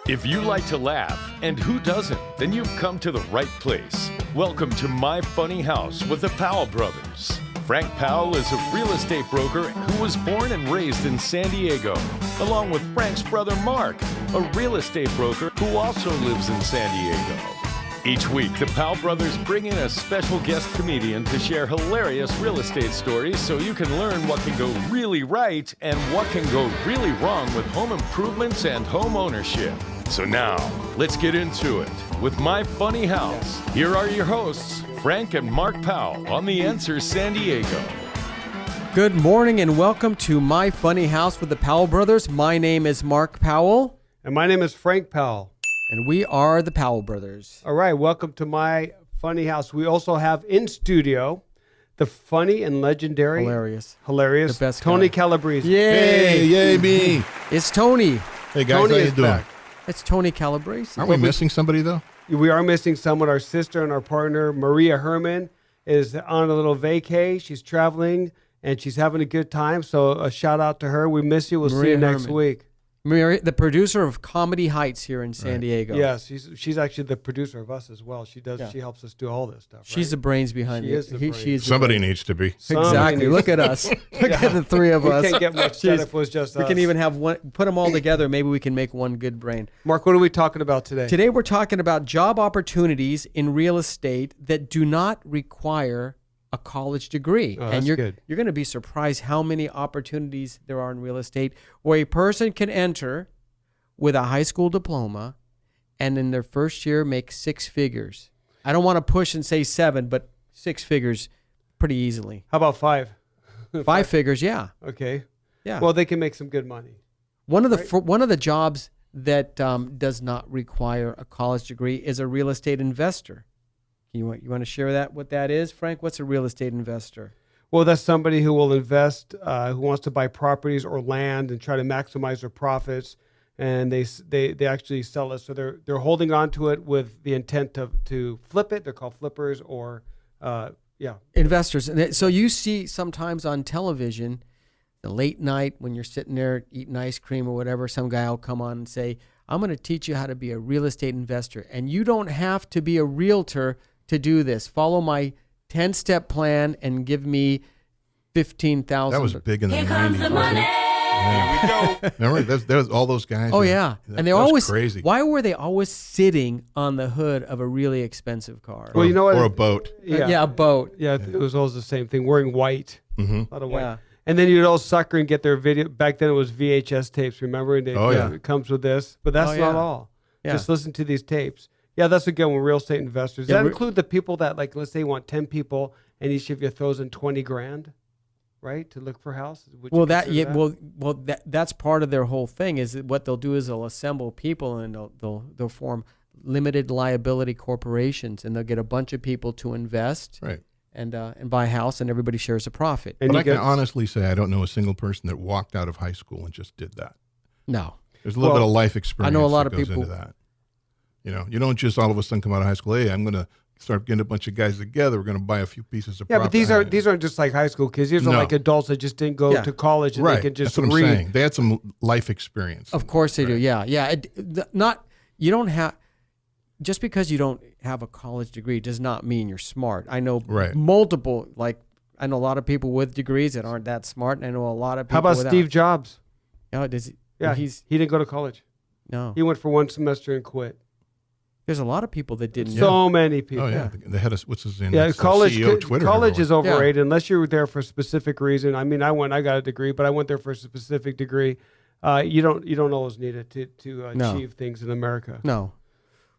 If you like to laugh, and who doesn't, then you've come to the right place. Welcome to My Funny House with the Powell brothers. Frank Powell is a real estate broker who was born and raised in San Diego, along with Frank's brother Mark, a real estate broker who also lives in San Diego. Each week, the Powell brothers bring in a special guest comedian to share hilarious real estate stories so you can learn what can go really right and what can go really wrong with home improvements and home ownership. So now, let's get into it with My Funny House. Here are your hosts, Frank and Mark Powell on The Answer San Diego. Good morning and welcome to My Funny House with the Powell brothers. My name is Mark Powell. And my name is Frank Powell. And we are the Powell brothers. All right, welcome to My Funny House. We also have in studio the funny and legendary, hilarious, the best Tony guy. Calabrese. Yay, yay me. It's Tony. Hey guys, Tony how you is doing? back. It's Tony Calabrese. Aren't we missing somebody though? We are missing someone. Our sister and our partner, Maria Herman, is on a little vacay. She's traveling and she's having a good time. So a shout out to her. We miss you. We'll see you next week. Maria, the producer of Comedy Heights here in San Diego. Yes, she's actually the producer of us as well. She does. Yeah. She helps us do all this stuff. She's the brains behind it. Somebody needs to be. Exactly. Look at us. Look at the three of us. We can't get much done if it was just us. We can even have one. Put them all together. Maybe we can make one good brain. Mark, what are we talking about today? Today we're talking about job opportunities in real estate that do not require a college degree. Oh, and that's good. You're going to be surprised how many opportunities there are in real estate where a person can enter with a high school diploma and in their first year make six figures. I don't want to push and say seven, but six figures pretty easily. How about five? Five figures, yeah. Okay. Yeah. Well, they can make some good money. One of the jobs that does not require a college degree is a real estate investor. You want to share what that is, Frank? What's a real estate investor? Well, that's somebody who will invest, who wants to buy properties or land and try to maximize their profits, and they actually sell it. So they're holding on to it with the intent to flip it. They're called flippers or investors. And so you see sometimes on television, the late night when you're sitting there eating ice cream or whatever, some guy will come on and say, "I'm going to teach you how to be a real estate investor, and you don't have to be a realtor to do this. Follow my 10-step plan and give me $15,000." That was big in the 90s. Here comes the money. Here we go. Remember, there was all those guys. Oh, yeah. And they're always crazy. Why were they always sitting on the hood of a really expensive car? Well, you know what? Or a boat. Yeah, a boat. Yeah, it was always the same thing. Wearing white, a lot of white. Yeah. And then you'd all sucker and get their video. Back then it was VHS tapes, remember? And it comes with this. But that's not all. Yeah. Just listen to these tapes. Yeah, that's a good one, real estate investors. Does that include the people that, like, let's say you want 10 people and each of you throws in $20,000, right, to look for houses? That's part of their whole thing. Is that what they'll do is they'll assemble people and they'll form limited liability corporations, and they'll get a bunch of people to invest, right, and buy a house, and everybody shares a profit. But I can honestly say I don't know a single person that walked out of high school and just did that. No, there's a little bit of life experience. I know a lot of goes people into that. You know, you don't just all of a sudden come out of high school. Hey, I'm going to start getting a bunch of guys together. We're going to buy a few pieces of property. Yeah, but these aren't just like high school kids. These are like adults that just didn't go to college and they can just That's what read. I'm saying. They had some life experience. Of course they do. Yeah. You don't have, just because you don't have a college degree does not mean you're smart. I know I know a lot of people with degrees that aren't that smart, and I know a lot of people. How about Steve Jobs? Oh, does he? Yeah, he didn't go to college. No. He went for one semester and quit. There's a lot of people that didn't. So many people. Oh yeah, the head of what's his name? Yeah, college. CEO of Twitter. College is overrated unless you were there for a specific reason. I mean, I got a degree, but I went there for a specific degree. You don't always need it to achieve things in America. No.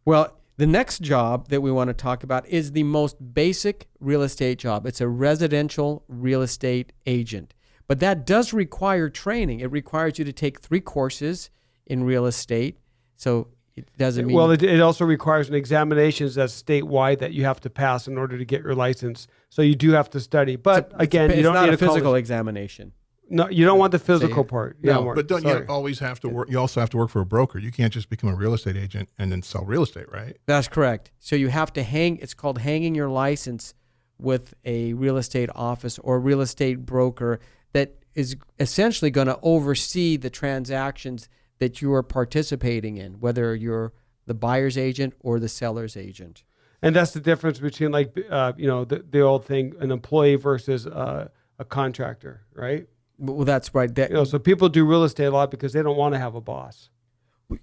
Well, the next job that we want to talk about is the most basic real estate job. It's a residential real estate agent, but that does require training. It requires you to take 3 courses in real estate. So it doesn't mean... Well, it also requires an examination that's statewide that you have to pass in order to get your license. So you do have to study. But again, you don't need a physical examination. No, you don't want the physical part. No, Mark, but don't you always have to work? You also have to work for a broker. You can't just become a real estate agent and then sell real estate, right? That's correct. So you have to hang. It's called hanging your license with a real estate office or real estate broker that is essentially going to oversee the transactions that you are participating in, whether you're the buyer's agent or the seller's agent. And that's the difference between the old thing, an employee versus a contractor, right? Well, that's right. So people do real estate a lot because they don't want to have a boss.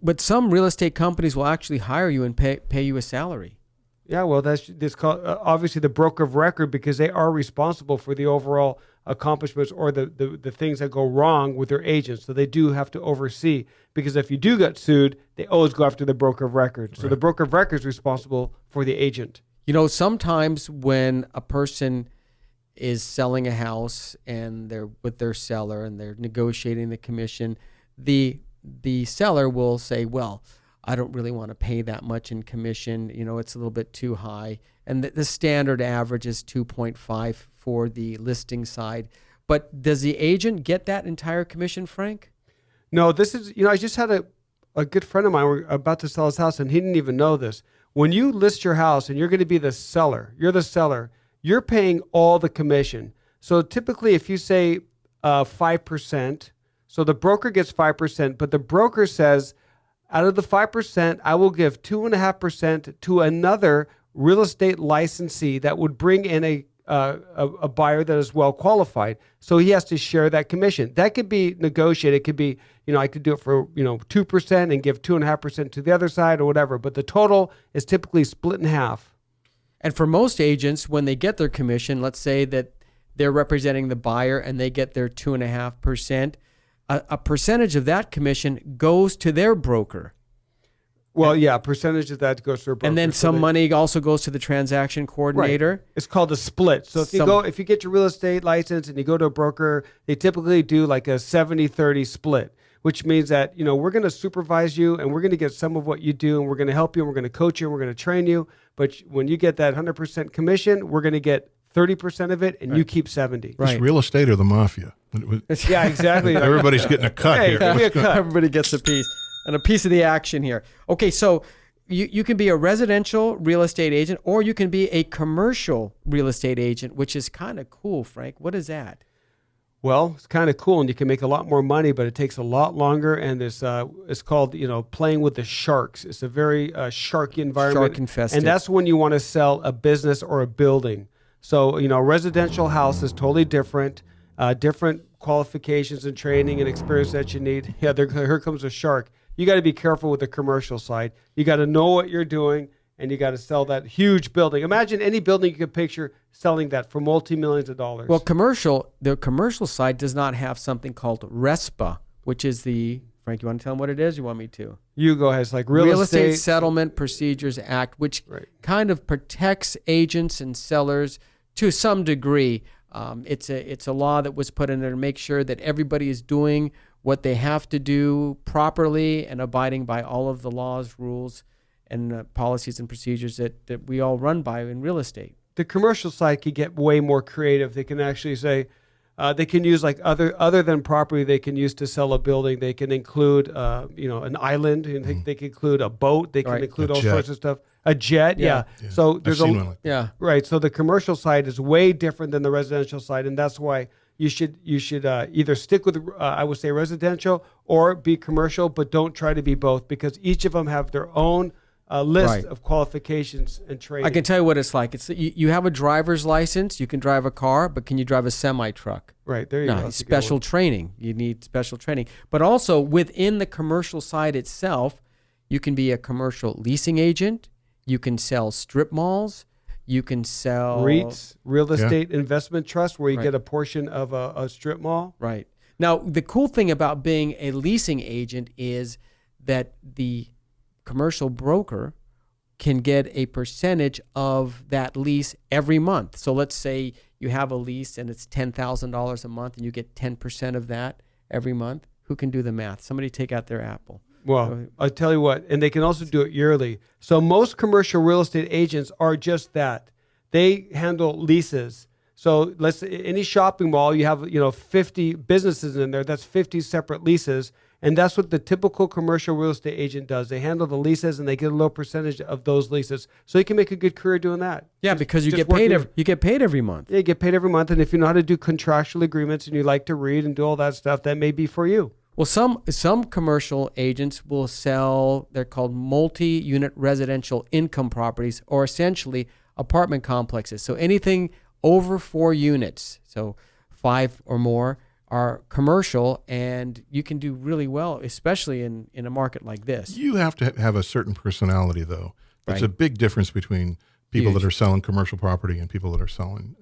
But some real estate companies will actually hire you and pay you a salary. Yeah, well, that's called obviously the broker of record, because they are responsible for the overall accomplishments or the things that go wrong with their agents. So they do have to oversee, because if you do get sued, they always go after the broker of record. So the broker of record is responsible for the agent. Sometimes when a person is selling a house and they're with their seller and they're negotiating the commission, the seller will say, well, I don't really want to pay that much in commission. It's a little bit too high. And the standard average is 2.5 for the listing side. But does the agent get that entire commission, Frank? No, this is, I just had a good friend of mine, we're about to sell his house, and he didn't even know this. When you list your house and you're going to be the seller, you're paying all the commission. So typically if you say 5%, so the broker gets 5%, but the broker says, out of the 5%, I will give 2.5% to another real estate licensee that would bring in a buyer that is well qualified. So he has to share that commission. That could be negotiated. It could be, I could do it for 2% and give 2.5% to the other side or whatever. But the total is typically split in half. And for most agents, when they get their commission, let's say that they're representing the buyer and they get their 2.5%. A percentage of that commission goes to their broker. Well, yeah, a percentage of that goes to their broker. And then some money also goes to the transaction coordinator. Right. It's called a split. So if you get your real estate license and you go to a broker, they typically do like a 70-30 split, which means that, we're going to supervise you and we're going to get some of what you do and we're going to help you and we're going to coach you and we're going to train you. But when you get that 100% commission, we're going to get 30% of it and you keep 70. Right. It's real estate or the mafia. Yeah, exactly. Everybody's getting a cut here. Give me a cut. Everybody gets a piece and a piece of the action here. Okay, so you can be a residential real estate agent or you can be a commercial real estate agent, which is kind of cool, Frank. What is that? Well, it's kind of cool, and you can make a lot more money, but it takes a lot longer. And it's called playing with the sharks. It's a very sharky environment, Shark infested, and that's when you want to sell a business or a building. So a residential house is totally different, different qualifications and training and experience that you need. Yeah, here comes a shark. You got to be careful with the commercial side. You got to know what you're doing, and you got to sell that huge building. Imagine any building you could picture selling that for multi-millions of dollars. Well, the commercial side does not have something called RESPA, which is Frank, you want to tell them what it is? You want me to? You go ahead. It's like Real Estate Settlement Procedures Act, which kind of protects agents and sellers to some degree. It's a law that was put in there to make sure that everybody is doing what they have to do properly and abiding by all of the laws, rules, and policies and procedures that we all run by in real estate. The commercial side could get way more creative. They can actually say, they can use like other than property they can use to sell a building. They can include, an island. And they can include a boat. They can include all sorts of stuff. A jet, yeah. So there's right. So the commercial side is way different than the residential side, and that's why you should either stick with I would say residential or be commercial, but don't try to be both, because each of them have their own list of qualifications and training. I can tell you what it's like. You have a driver's license, you can drive a car, but can you drive a semi-truck? Right, there you go. Special training. You need special training. But also within the commercial side itself, you can be a commercial leasing agent, you can sell strip malls, you can sell REITs, real estate investment trust, where you get a portion of a strip mall. Right. Now, the cool thing about being a leasing agent is that the commercial broker can get a percentage of that lease every month. So let's say you have a lease and it's $10,000 a month and you get 10% of that every month. Who can do the math? Somebody take out their Apple. Well, I'll tell you what, and they can also do it yearly. So most commercial real estate agents are just that. They handle leases. So let's say any shopping mall, you have 50 businesses in there. That's 50 separate leases. And that's what the typical commercial real estate agent does. They handle the leases and they get a low percentage of those leases. So you can make a good career doing that. Yeah, because you get paid every month. Yeah, you get paid every month. And if you know how to do contractual agreements and you like to read and do all that stuff, that may be for you. Well, some commercial agents will sell, they're called multi-unit residential income properties, or essentially apartment complexes. So anything over 4 units, so 5 or more, are commercial, and you can do really well, especially in a market like this. You have to have a certain personality, though. There's Right. a big difference between people Huge. that are selling commercial property and people that are selling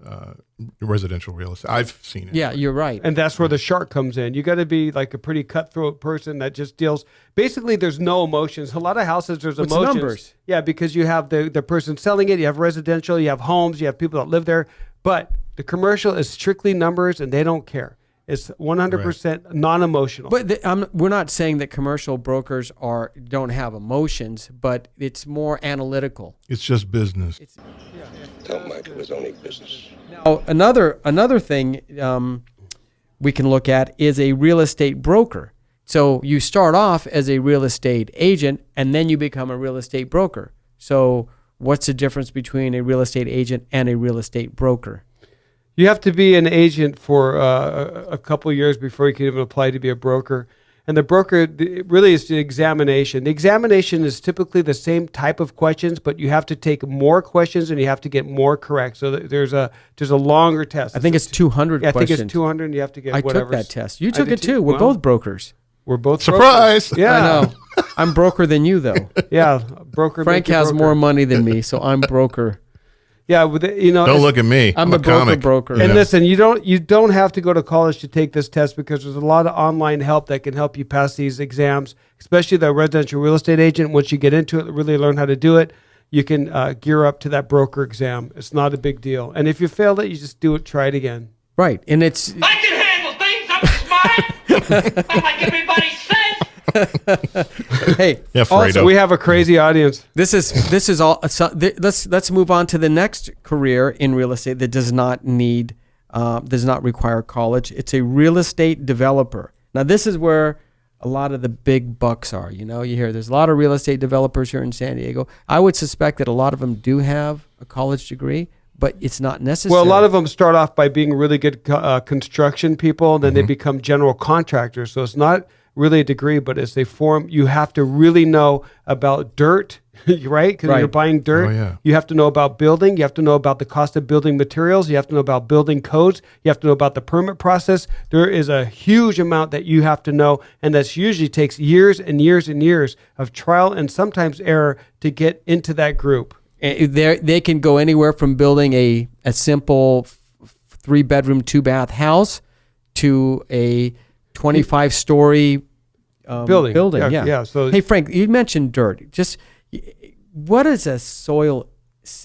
residential real estate. I've seen it. Yeah, you're right. And that's where the shark comes in. You got to be like a pretty cutthroat person that just deals. Basically, there's no emotions. A lot of houses, there's It's emotions. numbers. Yeah, because you have the person selling it, you have residential, you have homes, you have people that live there. But the commercial is strictly numbers, and they don't care. It's 100% non-emotional. But we're not saying that commercial brokers don't have emotions, but it's more analytical. It's just business. Tell Mike it was only business. Now, another thing we can look at is a real estate broker. So you start off as a real estate agent, and then you become a real estate broker. So what's the difference between a real estate agent and a real estate broker? You have to be an agent for a couple of years before you can even apply to be a broker. And the broker really is the examination. The examination is typically the same type of questions, but you have to take more questions and you have to get more correct. So there's a longer test. I think it's 200 I questions. think it's 200, and you have to get I whatever. took that test. You took it too. We're Well, both brokers. We're both Surprise! brokers. Yeah, I know. I'm broker than you, though. Yeah, broker. Frank make you has broker. more money than me, so I'm broker. Yeah, with Don't look at me. I'm a a broker comic. broker. And Yeah. listen, you don't have to go to college to take this test, because there's a lot of online help that can help you pass these exams, especially the residential real estate agent. Once you get into it, really learn how to do it, you can gear up to that broker exam. It's not a big deal. And if you failed it, you just do it, try it again. Right, and it's I can handle things. I'm smart. I'm like everybody says. hey. Yeah, Also, Fredo. we have a crazy audience. This is all. Let's move on to the next career in real estate that does not require college. It's a real estate developer. Now, this is where a lot of the big bucks are. You hear there's a lot of real estate developers here in San Diego. I would suspect that a lot of them do have a college degree, but it's not necessary. Well, a lot of them start off by being really good construction people, and then they become general contractors. So it's not really a degree, but as they form, you have to really know about dirt, right? Because Right. you're buying dirt. Oh, yeah. You have to know about building. You have to know about the cost of building materials. You have to know about building codes. You have to know about the permit process. There is a huge amount that you have to know, and that usually takes years and years and years of trial and sometimes error to get into that group. They can go anywhere from building a simple 3-bedroom, 2-bath house to a 25-story Building. Yeah. So hey, Frank, you mentioned dirt. Just what is a soil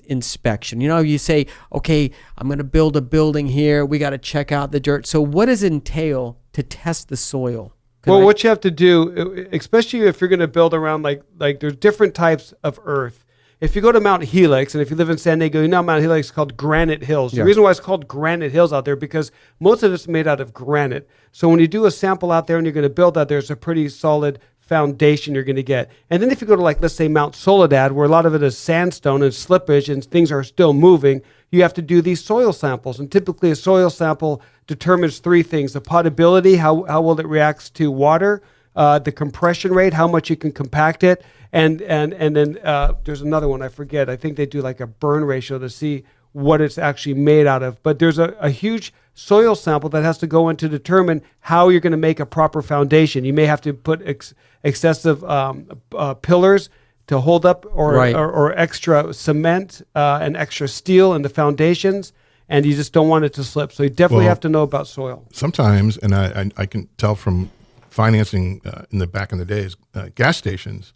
inspection? You say, okay, I'm going to build a building here. We got to check out the dirt. So what does it entail to test the soil? what you have to do, especially if you're going to build around like there's different types of earth. If you go to Mount Helix, and if you live in San Diego, you know Mount Helix is called Granite Hills. Yeah. The reason why it's called Granite Hills out there, because most of it's made out of granite. So when you do a sample out there and you're going to build out there, it's a pretty solid foundation you're going to get. And then if you go to, like, let's say Mount Soledad, where a lot of it is sandstone and slippage and things are still moving, you have to do these soil samples. And typically a soil sample determines 3 things: the potability, how well it reacts to water, the compression rate, how much you can compact it, and then there's another one I forget. I think they do like a burn ratio to see what it's actually made out of. But there's a huge soil sample that has to go in to determine how you're going to make a proper foundation. You may have to put excessive pillars to hold up, or extra cement and extra steel in the foundations, and you just don't want it to slip. So you definitely have to know about soil. Sometimes, and I can tell from financing back in the days, gas stations,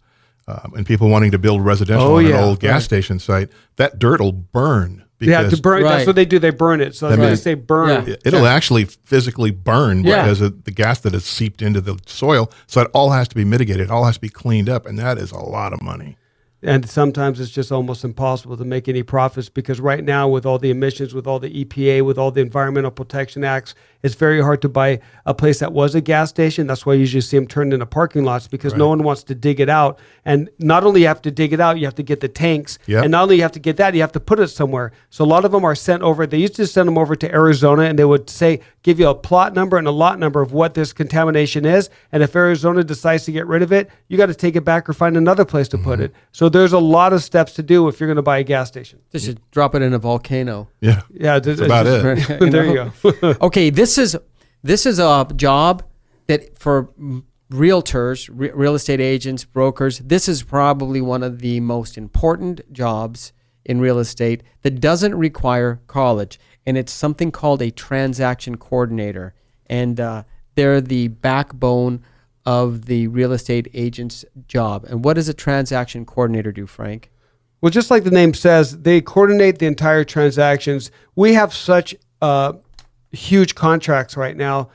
and people wanting to build residential on an old gas station site, that dirt will burn. Yeah, to burn. Right. That's what they do. They burn it. So that's why they say burn. Yeah. It'll actually physically burn Yeah. because of the gas that has seeped into the soil. So it all has to be mitigated. It all has to be cleaned up, and that is a lot of money. And sometimes it's just almost impossible to make any profits because right now with all the emissions, with all the EPA, with all the Environmental Protection Acts, it's very hard to buy a place that was a gas station. That's why you usually see them turned into parking lots because no one wants to dig it out. And not only you have to dig it out, you have to get the tanks. Yep. And not only you have to get that, you have to put it somewhere. So a lot of them are sent over. They used to send them over to Arizona and they would say, give you a plot number and a lot number of what this contamination is. And if Arizona decides to get rid of it, you got to take it back or find another place to put it. So there's a lot of steps to do if you're going to buy a gas station. Just drop it in a volcano. Yeah. Yeah. That's about it. There you go. Okay, this is a job that for realtors, real estate agents, brokers, this is probably one of the most important jobs in real estate that doesn't require college. And it's something called a transaction coordinator. And they're the backbone of the real estate agent's job. And what does a transaction coordinator do, Frank? Well, just like the name says, they coordinate the entire transactions. We have such huge contracts right now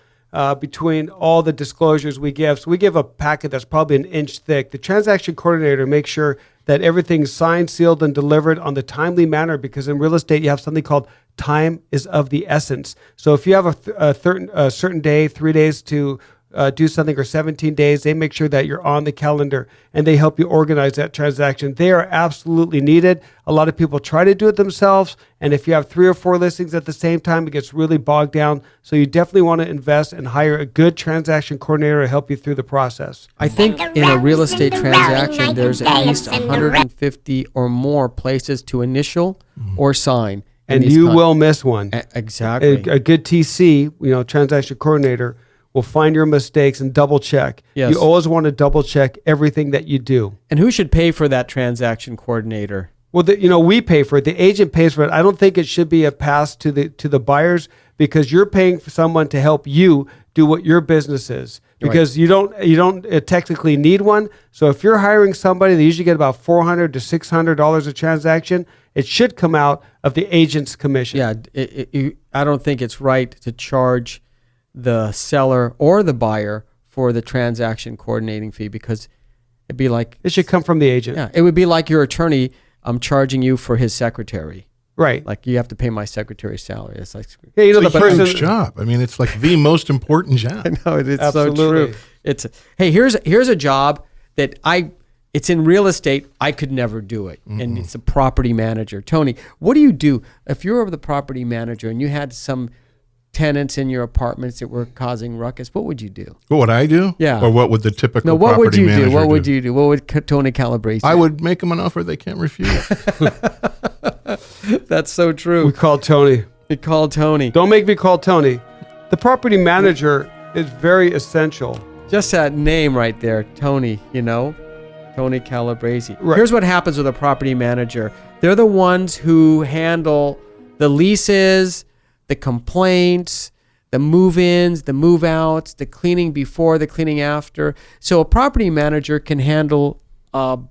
between all the disclosures we give. So we give a packet that's probably an inch thick. The transaction coordinator makes sure that everything's signed, sealed, and delivered on the timely manner because in real estate, you have something called time is of the essence. So if you have a certain day, 3 days to do something or 17 days, they make sure that you're on the calendar and they help you organize that transaction. They are absolutely needed. A lot of people try to do it themselves. And if you have 3 or 4 listings at the same time, it gets really bogged down. So you definitely want to invest and hire a good transaction coordinator to help you through the process. I think in a real estate transaction, there's at least 150 or more places to initial or sign. And you will miss one. Exactly. A good TC, transaction coordinator, will find your mistakes and double check. Yes. You always want to double check everything that you do. And who should pay for that transaction coordinator? Well, we pay for it. The agent pays for it. I don't think it should be a pass to the buyers because you're paying for someone to help you do what your business is. Because you don't technically need one. So if you're hiring somebody, they usually get about $400 to $600 a transaction. It should come out of the agent's commission. Yeah, I don't think it's right to charge the seller or the buyer for the transaction coordinating fee because it'd be like it should come from the agent. Yeah, it would be like your attorney charging you for his secretary. Right. Like you have to pay my secretary's salary. It's like the it's a huge job. I mean, it's like the most important job. I know it's Absolutely. so true. Hey, here's a job that it's in real estate. I could never do it, and it's a property manager. Tony, what do you do if you're the property manager and you had some tenants in your apartments that were causing ruckus? What would you do? What would I do? Yeah. Or what would the typical No, what would property you manager do? What would you do? What would Tony Calabrese do? I would make them an offer they can't refuse. That's so true. We call Tony. We call Tony. Don't make me call Tony. The property manager is very essential. Just that name right there, Tony, Tony Calabrese. Right. Here's what happens with a property manager. They're the ones who handle the leases, the complaints, the move-ins, the move-outs, the cleaning before, the cleaning after. So a property manager can handle an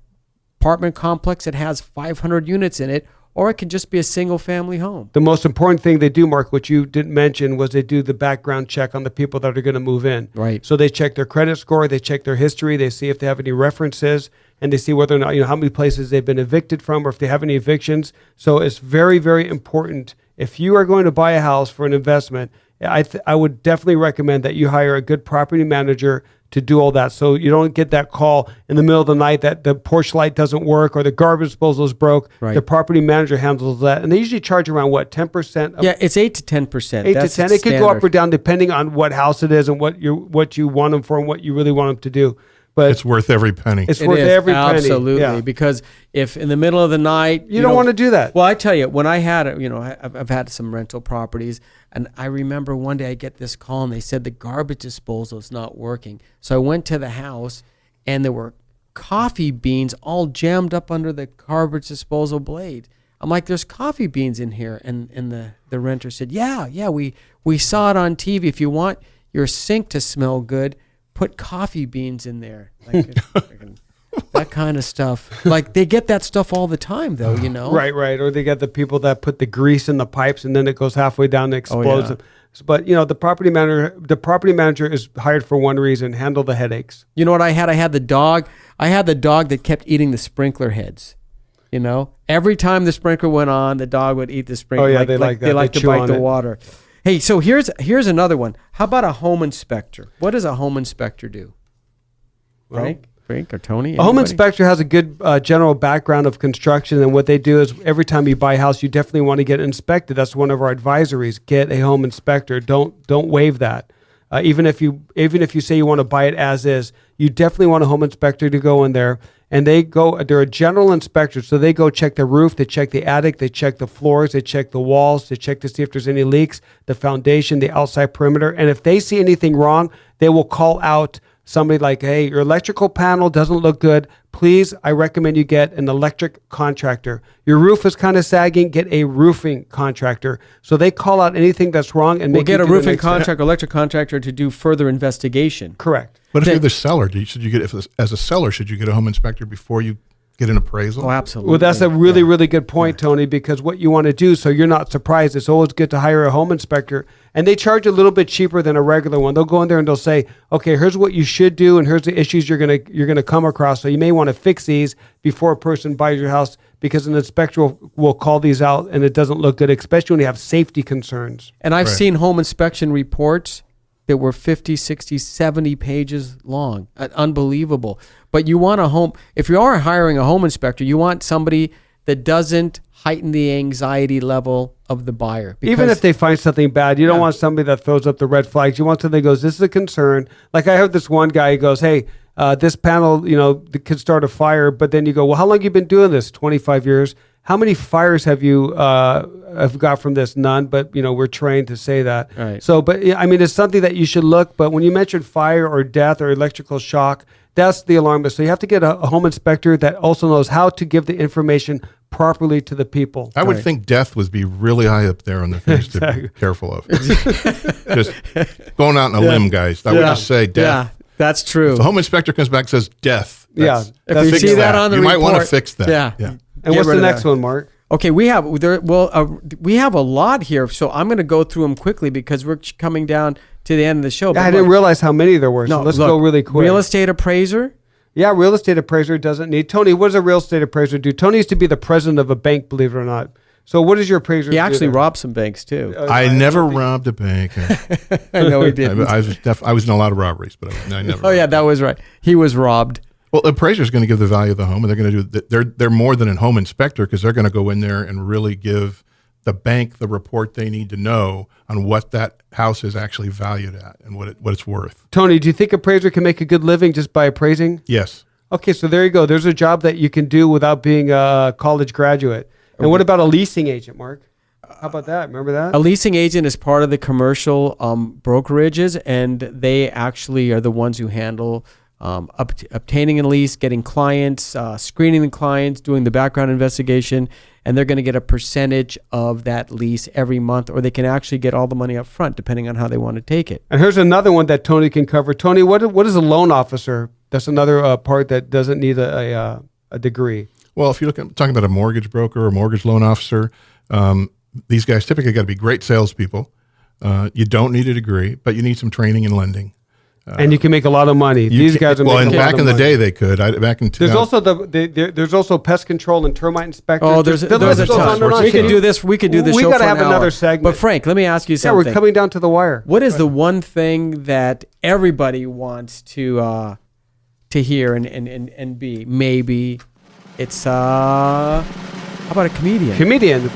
apartment complex that has 500 units in it, or it can just be a single-family home. The most important thing they do, Mark, which you didn't mention, was they do the background check on the people that are going to move in. Right. So they check their credit score, they check their history, they see if they have any references, and they see whether or not, how many places they've been evicted from or if they have any evictions. So it's very, very important. If you are going to buy a house for an investment, I would definitely recommend that you hire a good property manager to do all that, so you don't get that call in the middle of the night that the porch light doesn't work or the garbage disposal is broke. Right. The property manager handles that, and they usually charge around 10%. Yeah, it's 8 to 10%. 8 to 10. It could go up or down depending on what house it is and what you want them for and what you really want them to do. But it's worth every penny. It's worth every penny. Absolutely, because if in the middle of the night you don't want to do that. Well, I tell you, when I had I've had some rental properties, and I remember one day I get this call and they said the garbage disposal is not working. So I went to the house and there were coffee beans all jammed up under the garbage disposal blade. I'm like, there's coffee beans in here, and the renter said, yeah, we saw it on TV. If you want your sink to smell good, put coffee beans in there, like that kind of stuff. Like they get that stuff all the time, though. Right. Or they get the people that put the grease in the pipes and then it goes halfway down and explodes. yeah. But the property manager is hired for one reason: handle the headaches. You know what I had? I had the dog. I had the dog that kept eating the sprinkler heads. You know, every time the sprinkler went on, the dog would eat the sprinkler. Oh yeah, they like that. They like to chew bite on the it. water. Hey, so here's another one. How about a home inspector? What does a home inspector do? Frank or Tony? A home inspector has a good general background of construction, and what they do is every time you buy a house, you definitely want to get it inspected. That's one of our advisories. Get a home inspector. Don't waive that. Even if you say you want to buy it as is, you definitely want a home inspector to go in there. And they're a general inspector, so they go check the roof, they check the attic, they check the floors, they check the walls, they check to see if there's any leaks, the foundation, the outside perimeter. And if they see anything wrong, they will call out somebody like, hey, your electrical panel doesn't look good. Please, I recommend you get an electric contractor. Your roof is kind of sagging. Get a roofing contractor. So they call out anything that's wrong and get a roofing contractor, electric contractor to do further investigation. Correct. But if you're the seller, as a seller, should you get a home inspector before you get an appraisal? Oh, absolutely. Well, that's a really good point, Tony, because what you want to do, so you're not surprised, it's always good to hire a home inspector, and they charge a little bit cheaper than a regular one. They'll go in there and they'll say, okay, here's what you should do, and here's the issues you're gonna come across. So you may want to fix these before a person buys your house, because an inspector will call these out, and it doesn't look good, especially when you have safety concerns. And I've seen home inspection reports that were 50, 60, 70 pages long. Unbelievable. But you want if you are hiring a home inspector, you want somebody that doesn't heighten the anxiety level of the buyer. Even if they find something bad, you don't want somebody that throws up the red flags. You want somebody that goes, this is a concern. Like I heard this one guy, he goes, hey, this panel, could start a fire. But then you go, well, how long have you been doing this? 25 years. How many fires have you have got from this? None, but we're trained to say that. Right. So, but I mean, it's something that you should look. But when you mentioned fire or death or electrical shock, that's the alarmist. So you have to get a home inspector that also knows how to give the information properly to the people. I would think death would be really high up there on the things to be careful of. Just going out on a limb, guys. I would just say death. Yeah, that's true. If the home inspector comes back and says death, Yeah. If you see that on the you report, might want to fix that. Yeah. And what's the next one, Mark? Okay, we have a lot here, so I'm going to go through them quickly because we're coming down to the end of the show. I didn't realize how many there were, so let's go really quick. Real estate appraiser. Yeah, real estate appraiser doesn't need. Tony, what does a real estate appraiser do? Tony used to be the president of a bank, believe it or not. So what does your appraiser do? He actually robbed some banks too. I never robbed a bank. I know he didn't. I was in a lot of robberies, but I never. Oh yeah, that was right. He was robbed. Well, the appraiser is going to give the value of the home, and they're going to do. They're more than a home inspector because they're going to go in there and really give the bank the report they need to know on what that house is actually valued at and what it's worth. Tony, do you think appraiser can make a good living just by appraising? Yes. Okay, so there you go. There's a job that you can do without being a college graduate. And what about a leasing agent, Mark? How about that? Remember that? A leasing agent is part of the commercial brokerages, and they actually are the ones who handle obtaining a lease, getting clients, screening the clients, doing the background investigation, and they're going to get a percentage of that lease every month, or they can actually get all the money up front, depending on how they want to take it. And here's another one that Tony can cover. Tony, what is a loan officer? That's another part that doesn't need a degree. Well, if you're talking about a mortgage broker or mortgage loan officer, these guys typically got to be great salespeople. You don't need a degree, but you need some training in lending. And you can make a lot of money. These guys are making a lot of money. Back in the day, they could. Back in 2000. There's also there's also pest control and termite inspectors. Oh, there's a ton. We could do this. We could do this. We show got to for have an another hour. segment. But Frank, let me ask you Yeah, something. we're coming down to the wire. What is the one thing that everybody wants to hear and be? Maybe it's how about a comedian?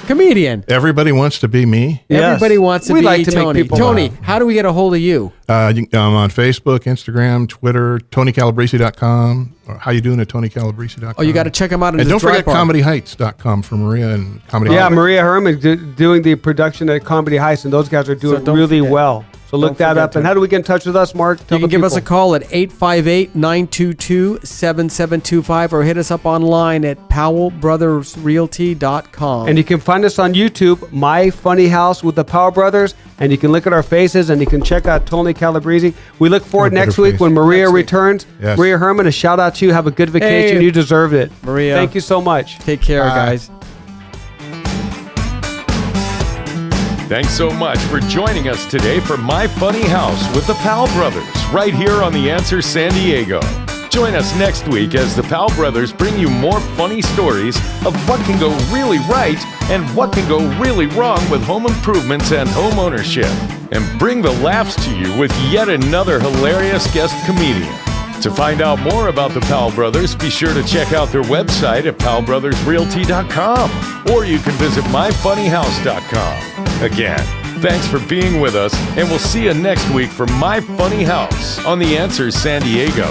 Comedian. Everybody wants to be me. Yes. Everybody wants to We be like to make Tony. people Tony, laugh. how do we get a hold of you? I'm on Facebook, Instagram, Twitter, TonyCalabrese.com. Or how you doing at TonyCalabrese.com. Oh, you got to check him out in And his don't forget dry bar. ComedyHeights.com for Maria and Comedy Yeah, Heights. Maria Herman doing the production at Comedy Heights, and those guys are doing don't really forget. well. So look that forget up. to- And how do we get in touch with us, Mark? Tell You can the give us a people. call at 858-922-7725 or hit us up online at powellbrothersrealty.com. And you can find us on YouTube, My Funny House with the Powell Brothers, and you can look at our faces, and you can check out Tony Calabrese. We look forward better next week face. when Maria returns. Yes. Maria Herman, a shout out to you. Have a good vacation. Hey. You deserved it. Maria. Thank you so much. Take care, guys. Thanks so much for joining us today for My Funny House with the Powell Brothers, right here on The Answer San Diego. Join us next week as the Powell brothers bring you more funny stories of what can go really right and what can go really wrong with home improvements and home ownership, and bring the laughs to you with yet another hilarious guest comedian. To find out more about the Powell brothers, be sure to check out their website at powellbrothersrealty.com, or you can visit myfunnyhouse.com. Again, thanks for being with us, and we'll see you next week for My Funny House on The Answer San Diego.